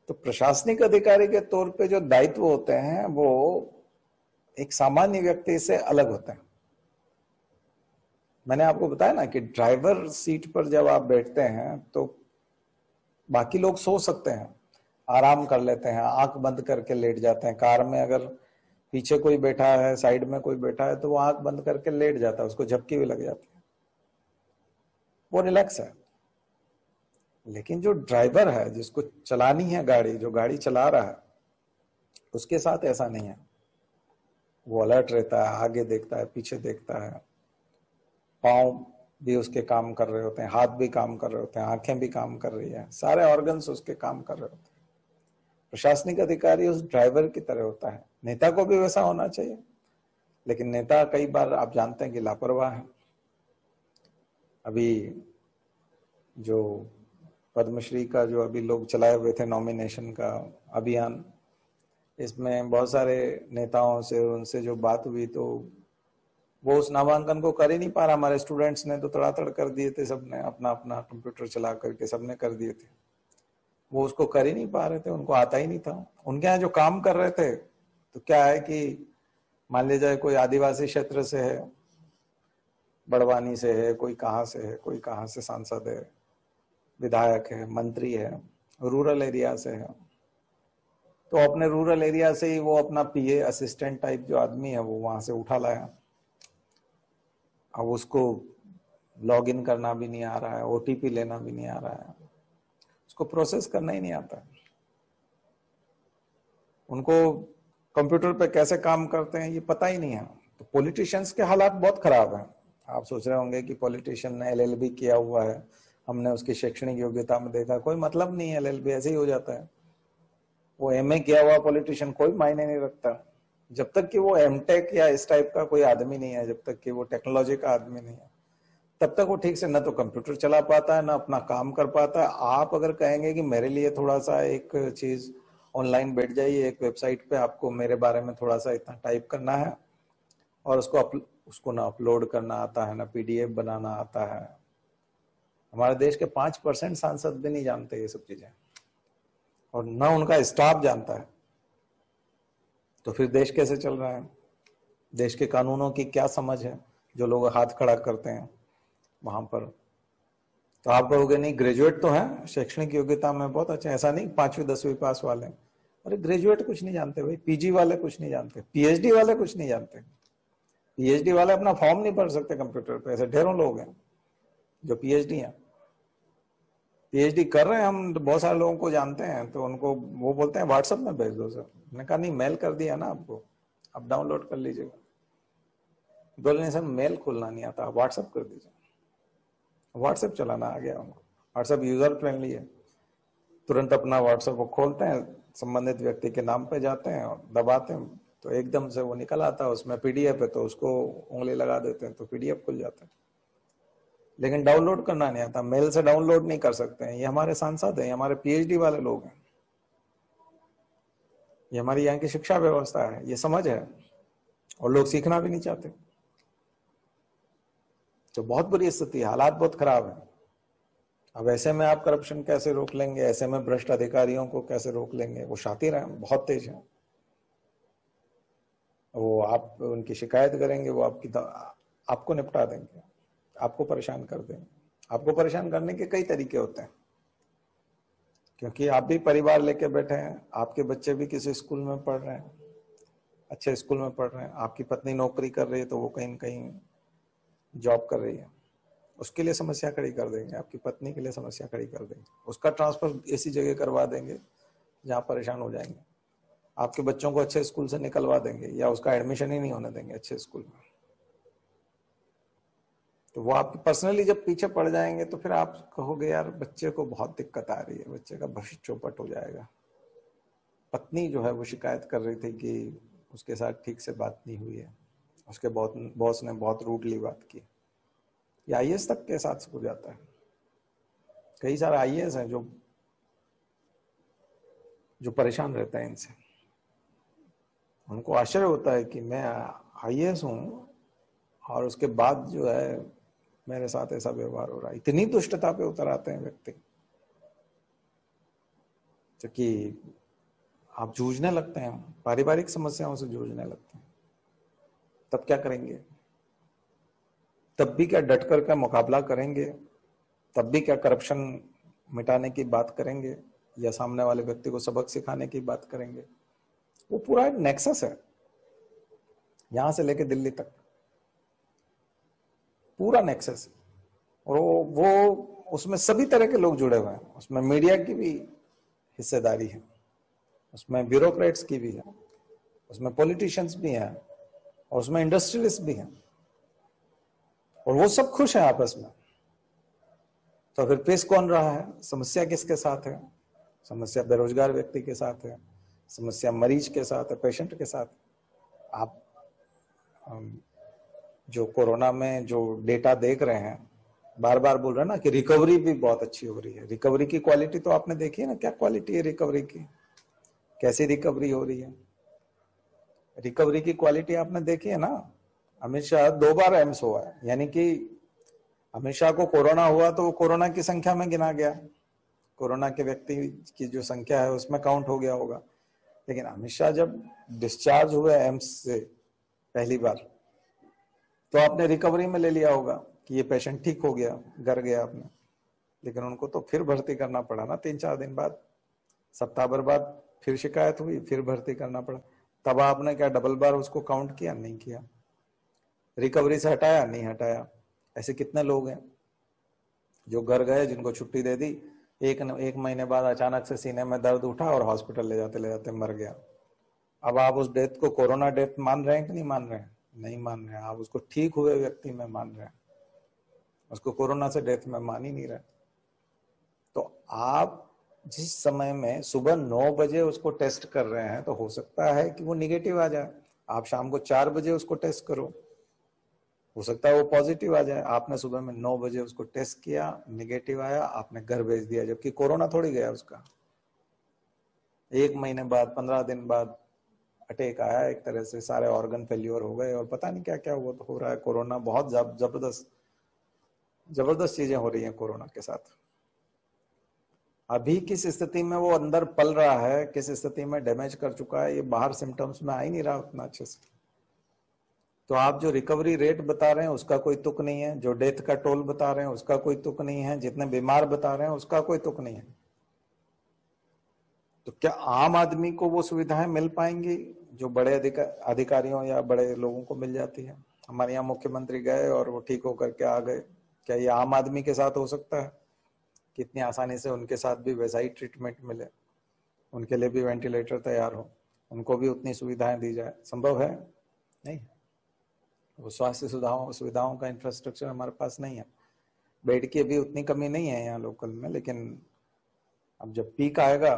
तो प्रशासनिक अधिकारी के तौर पे जो दायित्व होते हैं वो एक सामान्य व्यक्ति से अलग होते हैं। मैंने आपको बताया ना कि ड्राइवर सीट पर जब आप बैठते हैं तो बाकी लोग सो सकते हैं, आराम कर लेते हैं, आंख बंद करके लेट जाते हैं। कार में अगर पीछे कोई बैठा है, साइड में कोई बैठा है, तो वो आंख बंद करके लेट जाता है, उसको झपकी भी लग जाती है, वो रिलैक्स है। लेकिन जो ड्राइवर है, जिसको चलानी है गाड़ी, जो गाड़ी चला रहा है, उसके साथ ऐसा नहीं है। वो अलर्ट रहता है, आगे देखता है, पीछे देखता है, पाँव भी उसके काम कर रहे होते हैं, हाथ भी काम कर रहे होते हैं, आंखें भी काम कर रही है, सारे ऑर्गन्स उसके काम कर रहे होते हैं। प्रशासनिक अधिकारी उस ड्राइवर की तरह होता है। नेता को भी वैसा होना चाहिए, लेकिन नेता कई बार आप जानते हैं कि लापरवाह है। अभी जो पद्मश्री का जो अभी लोग चलाए हुए थे नॉमिनेशन का अभियान, इसमें बहुत सारे नेताओं से, उनसे जो बात हुई तो वो उस नामांकन को कर ही नहीं पा रहा। हमारे स्टूडेंट्स ने तो तड़ातड़ कर दिए थे, सबने अपना अपना कंप्यूटर चला करके सबने कर दिए थे, वो उसको कर ही नहीं पा रहे थे, उनको आता ही नहीं था। उनके यहाँ जो काम कर रहे थे, तो क्या है कि मान लीजिए कोई आदिवासी क्षेत्र से है, बड़वानी से है, कोई कहाँ से है, कोई कहाँ से सांसद है, विधायक है, मंत्री है, रूरल एरिया से है, तो अपने रूरल एरिया से ही वो अपना पीए असिस्टेंट टाइप जो आदमी है वो वहां से उठा लाया। अब उसको लॉग इन करना भी नहीं आ रहा है, ओटीपी लेना भी नहीं आ रहा है, उसको प्रोसेस करना ही नहीं आता है। उनको कंप्यूटर पे कैसे काम करते हैं ये पता ही नहीं है। तो पॉलिटिशियंस के हालात बहुत खराब हैं। आप सोच रहे होंगे कि पॉलिटिशियन ने एलएलबी किया हुआ है, हमने उसकी शैक्षणिक योग्यता में देखा, कोई मतलब नहीं है, एलएलबी ऐसे ही हो जाता है। वो एमए किया हुआ पॉलिटिशियन कोई मायने नहीं रखता, जब तक कि वो एमटेक या इस टाइप का कोई आदमी नहीं है, जब तक कि वो टेक्नोलॉजी का आदमी नहीं है, तब तक वो ठीक से न तो कंप्यूटर चला पाता है, ना अपना काम कर पाता है। आप अगर कहेंगे कि मेरे लिए थोड़ा सा एक चीज ऑनलाइन बैठ जाइए, एक वेबसाइट पे आपको मेरे बारे में थोड़ा सा इतना टाइप करना है, और उसको ना अपलोड करना आता है, ना पीडीएफ बनाना आता है। हमारे देश के 5% सांसद भी नहीं जानते ये सब चीजें, और ना उनका स्टाफ जानता है। तो फिर देश कैसे चल रहा है? देश के कानूनों की क्या समझ है जो लोग हाथ खड़ा करते हैं वहां पर? तो आप कहोगे नहीं, ग्रेजुएट तो है, शैक्षणिक योग्यता में बहुत अच्छे, ऐसा नहीं 5वीं 10वीं पास वाले। अरे ग्रेजुएट कुछ नहीं जानते भाई, पीजी वाले कुछ नहीं जानते, पीएचडी वाले कुछ नहीं जानते। पीएचडी वाले अपना फॉर्म नहीं भर सकते कंप्यूटर पे, ऐसे ढेरों लोग हैं जो पीएचडी हैं। पीएचडी कर रहे हैं, हम बहुत सारे लोगों को जानते हैं, तो उनको वो बोलते हैं व्हाट्सएप में भेज दो सर। मैंने कहा नहीं, मेल कर दिया ना आपको, आप डाउनलोड कर लीजिएगा। बोले नहीं सर मेल खोलना नहीं आता, व्हाट्सएप कर दीजिए। व्हाट्सएप चलाना आ गया उनको, व्हाट्सएप यूजर फ्रेंडली है। तुरंत अपना व्हाट्सएप को खोलते हैं, संबंधित व्यक्ति के नाम पे जाते हैं और दबाते हैं, तो एकदम से वो निकल आता है। उसमें पीडीएफ है तो उसको उंगली लगा देते हैं तो पीडीएफ खुल जाता है। लेकिन डाउनलोड करना नहीं आता, मेल से डाउनलोड नहीं कर सकते हैं। ये हमारे सांसद हैं, ये हमारे पीएचडी वाले लोग हैं, ये हमारी यहाँ की शिक्षा व्यवस्था है, ये समझ है, और लोग सीखना भी नहीं चाहते। तो बहुत बुरी स्थिति है, हालात बहुत खराब है। अब ऐसे में आप करप्शन कैसे रोक लेंगे? ऐसे में भ्रष्ट अधिकारियों को कैसे रोक लेंगे? वो शातिर हैं, बहुत तेज हैं। वो आप उनकी शिकायत करेंगे, वो आपको निपटा देंगे, आपको परेशान कर देंगे। आपको परेशान करने के कई तरीके होते हैं, क्योंकि आप भी परिवार लेके बैठे हैं, आपके बच्चे भी किसी स्कूल में पढ़ रहे हैं, अच्छे स्कूल में पढ़ रहे हैं, आपकी पत्नी नौकरी कर रही है तो वो कहीं न कहीं जॉब कर रही है, उसके लिए समस्या खड़ी कर देंगे, आपकी पत्नी के लिए समस्या खड़ी कर देंगे, उसका ट्रांसफर ऐसी जगह करवा देंगे जहां परेशान हो जाएंगे, आपके बच्चों को अच्छे स्कूल से निकलवा देंगे, या उसका एडमिशन ही नहीं होने देंगे अच्छे स्कूल में। तो वो आपके पर्सनली जब पीछे पड़ जाएंगे तो फिर आप कहोगे यार बच्चे को बहुत दिक्कत आ रही है, बच्चे का भविष्य चौपट हो जाएगा। पत्नी जो है वो शिकायत कर रही थी कि उसके साथ ठीक से बात नहीं हुई है, उसके बॉस ने बहुत रूडली बात की। ये आईएएस तक के साथ हो जाता है। कई सारे आईएएस हैं जो परेशान रहते हैं इनसे। उनको आश्चर्य होता है कि मैं आईएएस हूं और उसके बाद जो है मेरे साथ ऐसा व्यवहार हो रहा है। इतनी दुष्टता पे उतर आते हैं व्यक्ति कि आप जूझने लगते हैं, पारिवारिक समस्याओं से जूझने लगते हैं। तब क्या करेंगे? तब भी क्या डट कर का मुकाबला करेंगे? तब भी क्या करप्शन मिटाने की बात करेंगे, या सामने वाले व्यक्ति को सबक सिखाने की बात करेंगे? वो पूरा एक नेक्सस है, यहां से लेके दिल्ली तक पूरा नेक्सस है। और वो उसमें सभी तरह के लोग जुड़े हुए हैं। उसमें मीडिया की भी हिस्सेदारी है, उसमें ब्यूरोक्रेट्स की भी है, उसमें पॉलिटिशियंस भी हैं, और उसमें इंडस्ट्रियलिस्ट भी हैं, और वो सब खुश हैं आपस में। तो फिर पेश कौन रहा है? समस्या किसके साथ है? समस्या बेरोजगार व्यक्ति के साथ है, समस्या मरीज के साथ है, पेशेंट के साथ। आप जो कोरोना में जो डेटा देख रहे हैं, बार बार बोल रहे हैं ना कि रिकवरी भी बहुत अच्छी हो रही है। रिकवरी की क्वालिटी तो आपने देखी है ना, क्या क्वालिटी है रिकवरी की, कैसी रिकवरी हो रही है? रिकवरी की क्वालिटी आपने देखी है ना। अमित शाह 2 बार एम्स हुआ है, यानी कि अमित शाह को कोरोना हुआ तो वो कोरोना की संख्या में गिना गया, कोरोना के व्यक्ति की जो संख्या है उसमें काउंट हो गया होगा। लेकिन अमित शाह जब डिस्चार्ज हुए एम्स से पहली बार, तो आपने रिकवरी में ले लिया होगा कि ये पेशेंट ठीक हो गया, घर गया आपने। लेकिन उनको तो फिर भर्ती करना पड़ा ना, 3-4 दिन बाद, सप्ताह भर बाद फिर शिकायत हुई, फिर भर्ती करना पड़ा। तब आपने क्या डबल बार उसको काउंट किया? नहीं किया। रिकवरी से हटाया? नहीं हटाया। ऐसे कितने लोग हैं जो घर गए, जिनको छुट्टी दे दी, एक महीने बाद अचानक से सीने में दर्द उठा और हॉस्पिटल ले जाते मर गया। अब आप उस डेथ को कोरोना डेथ मान रहे हैं कि नहीं मान रहे हैं? नहीं मान रहे हैं। आप उसको ठीक हुए व्यक्ति में मान रहे हैं, उसको कोरोना से डेथ में मान ही नहीं रहे। तो आप जिस समय में सुबह 9 बजे उसको टेस्ट कर रहे हैं, तो हो सकता है कि वो निगेटिव आ जाए। आप शाम को 4 बजे उसको टेस्ट करो, हो सकता है वो पॉजिटिव आ जाए। आपने सुबह में 9 बजे उसको टेस्ट किया, निगेटिव आया, आपने घर भेज दिया, जबकि कोरोना थोड़ी गया उसका। 1 महीने बाद, 15 दिन बाद अटैक आया, एक तरह से सारे ऑर्गन फेल्योर हो गए और पता नहीं क्या क्या हो रहा है। कोरोना बहुत जबरदस्त जबरदस्त चीजें हो रही हैं कोरोना के साथ। अभी किस स्थिति में वो अंदर पल रहा है, किस स्थिति में डैमेज कर चुका है, ये बाहर सिम्टम्स में आ ही नहीं रहा उतना अच्छे से। तो आप जो रिकवरी रेट बता रहे हैं उसका कोई तुक नहीं है, जो डेथ का टोल बता रहे हैं उसका कोई तुक नहीं है, जितने बीमार बता रहे हैं उसका कोई तुक नहीं है। तो क्या आम आदमी को वो सुविधाएं मिल पाएंगी जो बड़े अधिकारियों या बड़े लोगों को मिल जाती है? हमारे यहाँ मुख्यमंत्री गए और वो ठीक होकर के आ गए, क्या ये आम आदमी के साथ हो सकता है? कितनी आसानी से उनके साथ भी वैसा ही ट्रीटमेंट मिले, उनके लिए भी वेंटिलेटर तैयार हो, उनको भी उतनी सुविधाएं दी जाए? संभव है? नहीं। वो स्वास्थ्य सुविधाओं का इंफ्रास्ट्रक्चर हमारे पास नहीं है। बेड की अभी उतनी कमी नहीं है यहाँ लोकल में, लेकिन अब जब पीक आएगा,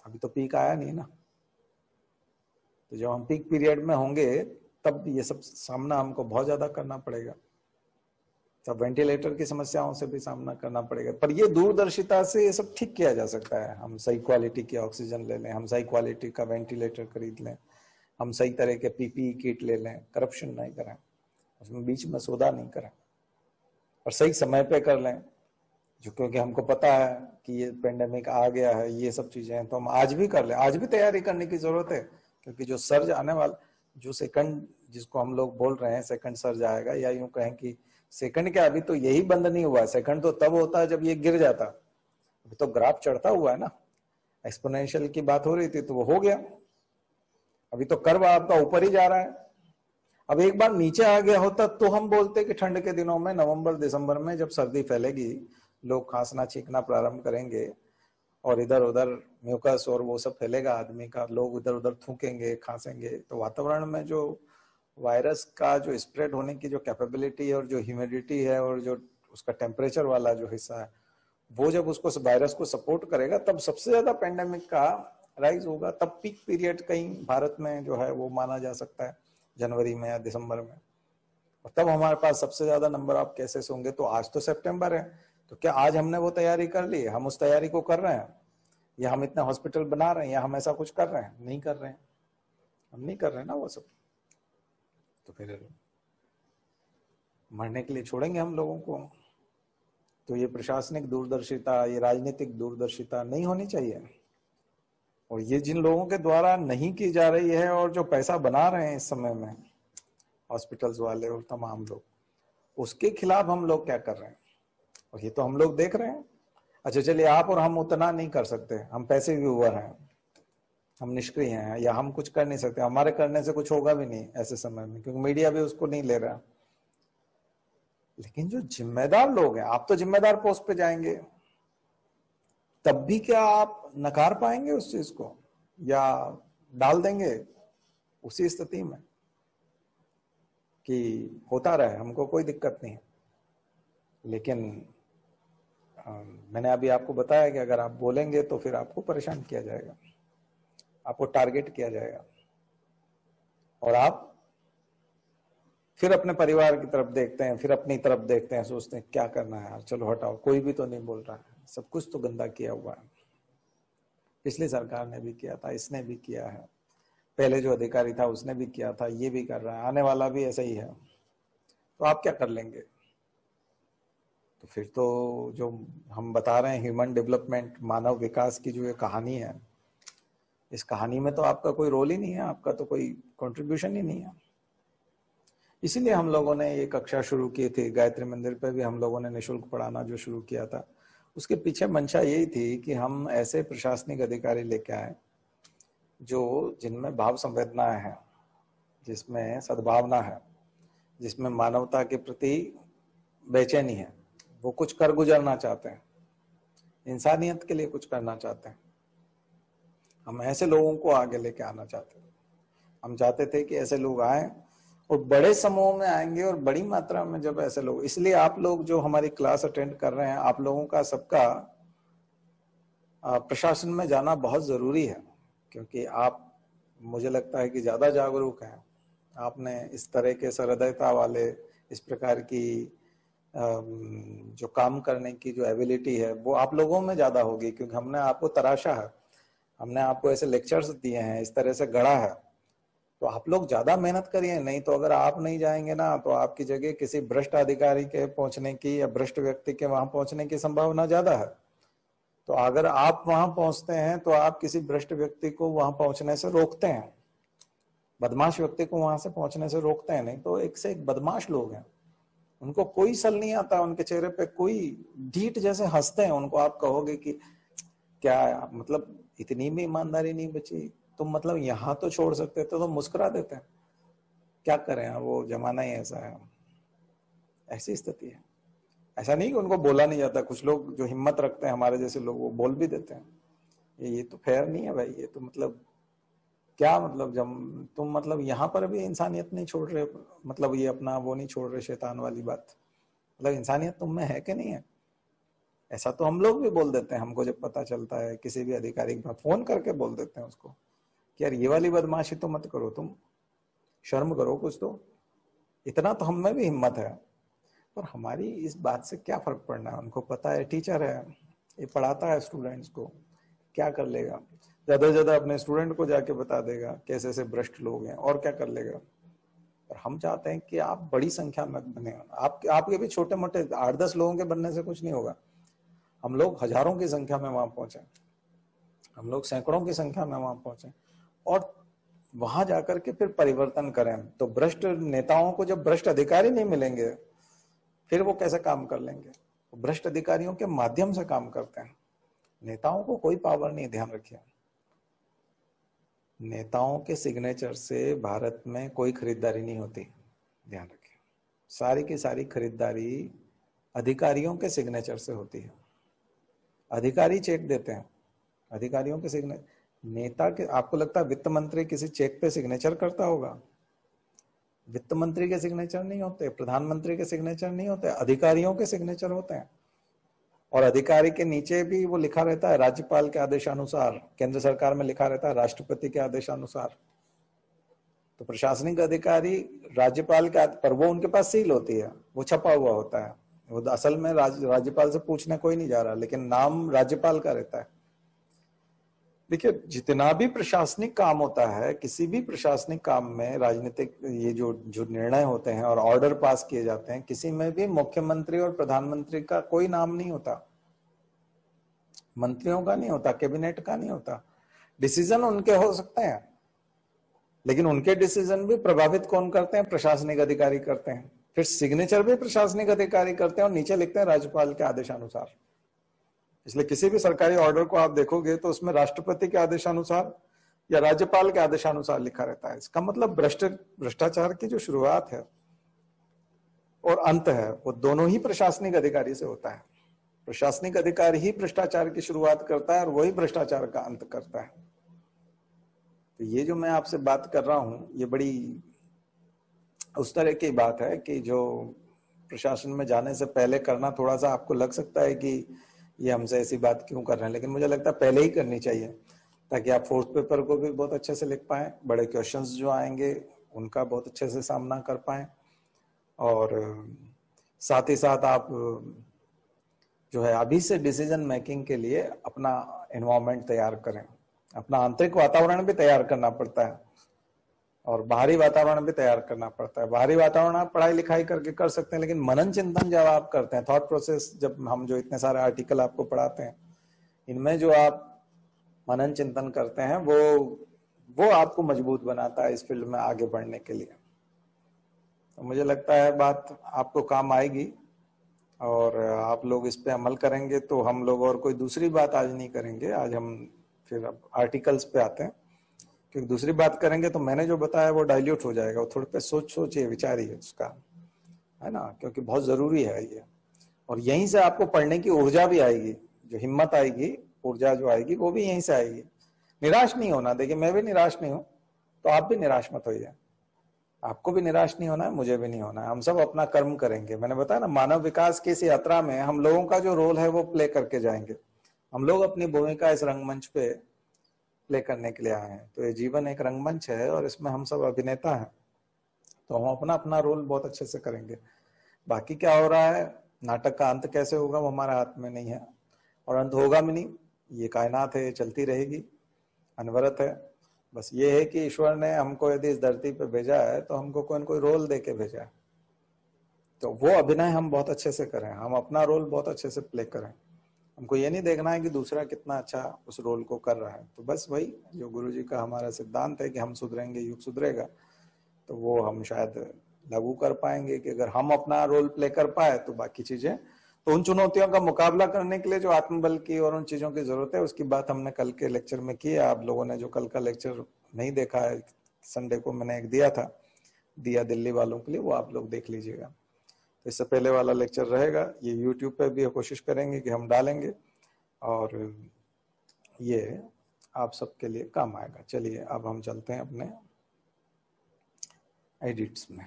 अभी तो पीक आया नहीं ना, तो जब हम पीक पीरियड में होंगे तब ये सब सामना हमको बहुत ज्यादा करना पड़ेगा, तब वेंटिलेटर की समस्याओं से भी सामना करना पड़ेगा। पर ये दूरदर्शिता से ये सब ठीक किया जा सकता है। हम सही क्वालिटी की ऑक्सीजन ले लें, हम सही क्वालिटी का वेंटिलेटर खरीद लें, हम सही तरह के पीपीई किट ले लें, करप्शन नहीं करें, उसमें बीच में सौदा नहीं करें, और सही समय पे कर लें। जो क्योंकि हमको पता है कि ये पेंडेमिक आ गया है, ये सब चीजें हैं, तो हम आज भी कर लें, आज भी तैयारी करने की जरूरत है। क्योंकि जो सर्ज आने वाला, जो सेकंड जिसको हम लोग बोल रहे हैं सेकंड सर्ज आएगा, या यूं कहें कि सेकंड क्या, अभी तो यही बंद नहीं हुआ है। सेकंड तो तब होता है जब ये गिर जाता, अभी तो ग्राफ चढ़ता हुआ है ना, एक्सपोनेंशियल की बात हो रही थी तो वो हो गया, अभी तो कर्व आपका ऊपर ही जा रहा है। अब एक बार नीचे आ गया होता तो हम बोलते कि ठंड के दिनों में नवंबर दिसंबर में जब सर्दी फैलेगी, लोग खांसना छींकना प्रारंभ करेंगे और इधर उधर म्यूकस और वो सब फैलेगा आदमी का, लोग इधर उधर थूकेंगे खांसेंगे, तो वातावरण में जो वायरस का जो स्प्रेड होने की जो कैपेबिलिटी है और जो ह्यूमिडिटी है और जो उसका टेम्परेचर वाला जो हिस्सा है, वो जब उसको वायरस को सपोर्ट करेगा तब सबसे ज्यादा पेंडेमिक का राइज होगा। तब पीक पीरियड कहीं भारत में जो है वो माना जा सकता है जनवरी में या दिसंबर में, और तब हमारे पास सबसे ज्यादा नंबर ऑफ केसेस होंगे। तो आज तो सितंबर है, तो क्या आज हमने वो तैयारी कर ली? हम उस तैयारी को कर रहे हैं, या हम इतना हॉस्पिटल बना रहे हैं, या हम ऐसा कुछ कर रहे हैं? नहीं कर रहे हैं, हम नहीं कर रहे हैं ना वो सब। तो फिर मरने के लिए छोड़ेंगे हम लोगों को? तो ये प्रशासनिक दूरदर्शिता, ये राजनीतिक दूरदर्शिता नहीं होनी चाहिए। और ये जिन लोगों के द्वारा नहीं की जा रही है और जो पैसा बना रहे हैं इस समय में हॉस्पिटल्स वाले और तमाम लोग, उसके खिलाफ हम लोग क्या कर रहे हैं? और ये तो हम लोग देख रहे हैं। अच्छा चलिए, आप और हम उतना नहीं कर सकते, हम पैसे व्यूअर हैं, हम निष्क्रिय हैं, या हम कुछ कर नहीं सकते, हमारे करने से कुछ होगा भी नहीं ऐसे समय में, क्योंकि मीडिया भी उसको नहीं ले रहा। लेकिन जो जिम्मेदार लोग हैं, आप तो जिम्मेदार पोस्ट पे जाएंगे, तब भी क्या आप नकार पाएंगे उस चीज को, या डाल देंगे उसी स्थिति में कि होता रहे, हमको कोई दिक्कत नहीं है? लेकिन मैंने अभी आपको बताया कि अगर आप बोलेंगे तो फिर आपको परेशान किया जाएगा, आपको टारगेट किया जाएगा, और आप फिर अपने परिवार की तरफ देखते हैं, फिर अपनी तरफ देखते हैं, सोचते हैं क्या करना है यार, चलो हटाओ, कोई भी तो नहीं बोल रहा है, सब कुछ तो गंदा किया हुआ है। पिछली सरकार ने भी किया था, इसने भी किया है, पहले जो अधिकारी था उसने भी किया था, ये भी कर रहा है, आने वाला भी ऐसा ही है। तो आप क्या कर लेंगे? तो फिर तो जो हम बता रहे हैं ह्यूमन डेवलपमेंट, मानव विकास की जो ये कहानी है, इस कहानी में तो आपका कोई रोल ही नहीं है, आपका तो कोई कंट्रीब्यूशन ही नहीं है। इसीलिए हम लोगों ने ये कक्षा शुरू की थी, गायत्री मंदिर पे भी हम लोगों ने निःशुल्क पढ़ाना जो शुरू किया था, उसके पीछे मंशा यही थी कि हम ऐसे प्रशासनिक अधिकारी लेके आए जो जिनमें भाव संवेदनाएं हैं, जिसमें सद्भावना है, जिसमें मानवता के प्रति बेचैनी है, वो कुछ कर गुजरना चाहते हैं, इंसानियत के लिए कुछ करना चाहते हैं। हम ऐसे लोगों को आगे लेके आना चाहते हैं। हम चाहते थे कि ऐसे लोग आए और बड़े समूह में आएंगे और बड़ी मात्रा में जब ऐसे लोग, इसलिए आप लोग जो हमारी क्लास अटेंड कर रहे हैं, आप लोगों का सबका प्रशासन में जाना बहुत जरूरी है, क्योंकि आप, मुझे लगता है कि ज्यादा जागरूक हैं, आपने इस तरह के सहृदयता वाले, इस प्रकार की जो काम करने की जो एबिलिटी है वो आप लोगों में ज्यादा होगी, क्योंकि हमने आपको तराशा है, हमने आपको ऐसे लेक्चर्स दिए हैं, इस तरह से गढ़ा है तो आप लोग ज्यादा मेहनत करिए, नहीं तो अगर आप नहीं जाएंगे ना तो आपकी जगह किसी भ्रष्ट अधिकारी के पहुंचने की या भ्रष्ट व्यक्ति के वहां पहुंचने की संभावना ज्यादा है। तो अगर आप वहां पहुंचते हैं तो आप किसी भ्रष्ट व्यक्ति को वहां पहुंचने से रोकते हैं, बदमाश व्यक्ति को वहां से पहुंचने से रोकते हैं। नहीं तो एक से एक बदमाश लोग हैं, उनको कोई सल नहीं आता, उनके चेहरे पे कोई ढीठ जैसे हंसते हैं। उनको आप कहोगे कि क्या मतलब इतनी भी ईमानदारी नहीं बची, तुम मतलब यहाँ तो छोड़ सकते थे, तो मुस्कुरा देते हैं। क्या करें, वो जमाना ही ऐसा है, ऐसी स्थिति है। ऐसा नहीं कि उनको बोला नहीं जाता, कुछ लोग जो हिम्मत रखते हैं हमारे जैसे लोग वो बोल भी देते हैं। ये तो फेयर नहीं है भाई, ये तो मतलब क्या मतलब जब तुम मतलब यहाँ पर भी इंसानियत नहीं छोड़ रहे, मतलब ये अपना वो नहीं छोड़ रहे, शैतान वाली बात। मतलब इंसानियत तुम में है कि नहीं है? ऐसा तो हम लोग भी बोल देते हैं, हमको जब पता चलता है किसी भी अधिकारी के पास फोन करके बोल देते हैं उसको कि यार ये वाली बदमाशी तो मत करो, तुम शर्म करो कुछ तो। इतना तो हम में भी हिम्मत है। पर हमारी इस बात से क्या फर्क पड़ना है, उनको पता है टीचर है, ये पढ़ाता है स्टूडेंट्स को, क्या कर लेगा? ज्यादा से ज्यादा अपने स्टूडेंट को जाके बता देगा कैसे ऐसे भ्रष्ट लोग हैं, और क्या कर लेगा। और हम चाहते हैं कि आप बड़ी संख्या में बने, आपके भी छोटे मोटे 8-10 लोगों के बनने से कुछ नहीं होगा। हम लोग हजारों की संख्या में वहां पहुंचे, हम लोग सैकड़ों की संख्या में वहां पहुंचे, और वहां जाकर के फिर परिवर्तन करें। तो भ्रष्ट नेताओं को जब भ्रष्ट अधिकारी नहीं मिलेंगे फिर वो कैसे काम कर लेंगे? भ्रष्ट अधिकारियों के माध्यम से काम करते हैं, नेताओं को कोई पावर नहीं। ध्यान रखिए, नेताओं के सिग्नेचर से भारत में कोई खरीदारी नहीं होती। ध्यान रखिए, सारी की सारी खरीदारी अधिकारियों के सिग्नेचर से होती है। अधिकारी चेक देते हैं, अधिकारियों के सिग्नेचर। नेता के, आपको लगता है वित्त मंत्री किसी चेक पे सिग्नेचर करता होगा? वित्त मंत्री के सिग्नेचर नहीं होते, प्रधानमंत्री के सिग्नेचर नहीं होते, अधिकारियों के सिग्नेचर होते हैं। और अधिकारी के नीचे भी वो लिखा रहता है राज्यपाल के आदेशानुसार, केंद्र सरकार में लिखा रहता है राष्ट्रपति के आदेशानुसार। तो प्रशासनिक अधिकारी राज्यपाल के पर वो उनके पास सील होती है, वो छपा हुआ होता है। वो असल में राज्यपाल से पूछने कोई नहीं जा रहा, लेकिन नाम राज्यपाल का रहता है। देखिए, जितना भी प्रशासनिक काम होता है, किसी भी प्रशासनिक काम में राजनीतिक ये जो निर्णय होते हैं और ऑर्डर पास किए जाते हैं, किसी में भी मुख्यमंत्री और प्रधानमंत्री का कोई नाम नहीं होता, मंत्रियों का नहीं होता, कैबिनेट का नहीं होता। डिसीजन उनके हो सकते हैं, लेकिन उनके डिसीजन भी प्रभावित कौन करते हैं? प्रशासनिक अधिकारी करते हैं। फिर सिग्नेचर भी प्रशासनिक अधिकारी करते हैं और नीचे लिखते हैं राज्यपाल के आदेशानुसार। इसलिए किसी भी सरकारी ऑर्डर को आप देखोगे तो उसमें राष्ट्रपति के आदेशानुसार या राज्यपाल के आदेशानुसार लिखा रहता है। इसका मतलब भ्रष्टाचार की जो शुरुआत है और अंत है वो दोनों ही प्रशासनिक अधिकारी से होता है। प्रशासनिक अधिकारी ही भ्रष्टाचार की शुरुआत करता है और वही भ्रष्टाचार का अंत करता है। तो ये जो मैं आपसे बात कर रहा हूं, ये बड़ी उस तरह की बात है कि जो प्रशासन में जाने से पहले करना, थोड़ा सा आपको लग सकता है कि ये हमसे ऐसी बात क्यों कर रहे हैं, लेकिन मुझे लगता है पहले ही करनी चाहिए, ताकि आप फोर्थ पेपर को भी बहुत अच्छे से लिख पाए, बड़े क्वेश्चंस जो आएंगे उनका बहुत अच्छे से सामना कर पाए, और साथ ही साथ आप जो है अभी से डिसीजन मेकिंग के लिए अपना एनवायरनमेंट तैयार करें। अपना आंतरिक वातावरण भी तैयार करना पड़ता है और बाहरी वातावरण भी तैयार करना पड़ता है। बाहरी वातावरण आप पढ़ाई लिखाई करके कर सकते हैं, लेकिन मनन चिंतन जब आप करते हैं, थॉट प्रोसेस, जब हम जो इतने सारे आर्टिकल आपको पढ़ाते हैं, इनमें जो आप मनन चिंतन करते हैं वो आपको मजबूत बनाता है इस फील्ड में आगे बढ़ने के लिए। तो मुझे लगता है बात आपको काम आएगी और आप लोग इस पे अमल करेंगे तो हम लोग और कोई दूसरी बात आज नहीं करेंगे। आज हम फिर अब आर्टिकल्स पे आते हैं, क्योंकि दूसरी बात करेंगे तो मैंने जो बताया वो डाइल्यूट हो जाएगा। वो थोड़े पे सोचिए, विचारिए उसका, है ना, क्योंकि बहुत जरूरी है ये। और यहीं से आपको पढ़ने की ऊर्जा भी आएगी, जो हिम्मत आएगी, ऊर्जा जो आएगी वो भी यहीं से आएगी। निराश नहीं होना। देखिए, मैं भी निराश नहीं हूं, तो आप भी निराश मत होइए। आपको भी निराश नहीं होना है, मुझे भी नहीं होना है। हम सब अपना कर्म करेंगे। मैंने बताया ना, मानव विकास की इस यात्रा में हम लोगों का जो रोल है वो प्ले करके जाएंगे। हम लोग अपनी भूमिका इस रंगमंच पे प्ले करने के लिए आए हैं। तो ये जीवन एक रंगमंच है और इसमें हम सब अभिनेता हैं, तो हम अपना अपना रोल बहुत अच्छे से करेंगे। बाकी क्या हो रहा है, नाटक का अंत कैसे होगा, वो हमारे हाथ में नहीं है, और अंत होगा भी नहीं। ये कायनात है, ये चलती रहेगी, अनवरत है। बस ये है कि ईश्वर ने हमको यदि इस धरती पे भेजा है तो हमको कोई न कोई रोल दे के भेजा है, तो वो अभिनय हम बहुत अच्छे से करें, हम अपना रोल बहुत अच्छे से प्ले करें। हमको ये नहीं देखना है कि दूसरा कितना अच्छा उस रोल को कर रहा है। तो बस वही जो गुरु जी का हमारा सिद्धांत है कि हम सुधरेंगे युग सुधरेगा, तो वो हम शायद लागू कर पाएंगे कि अगर हम अपना रोल प्ले कर पाए तो बाकी चीजें, तो उन चुनौतियों का मुकाबला करने के लिए जो आत्मबल की और उन चीजों की जरूरत है उसकी बात हमने कल के लेक्चर में की है। आप लोगों ने जो कल का लेक्चर नहीं देखा है, संडे को मैंने एक दिया दिल्ली वालों के लिए, वो आप लोग देख लीजिएगा। तो इससे पहले वाला लेक्चर रहेगा, ये यूट्यूब पे भी कोशिश करेंगे कि हम डालेंगे और ये आप सबके लिए काम आएगा। चलिए अब हम चलते हैं अपने एडिट्स में।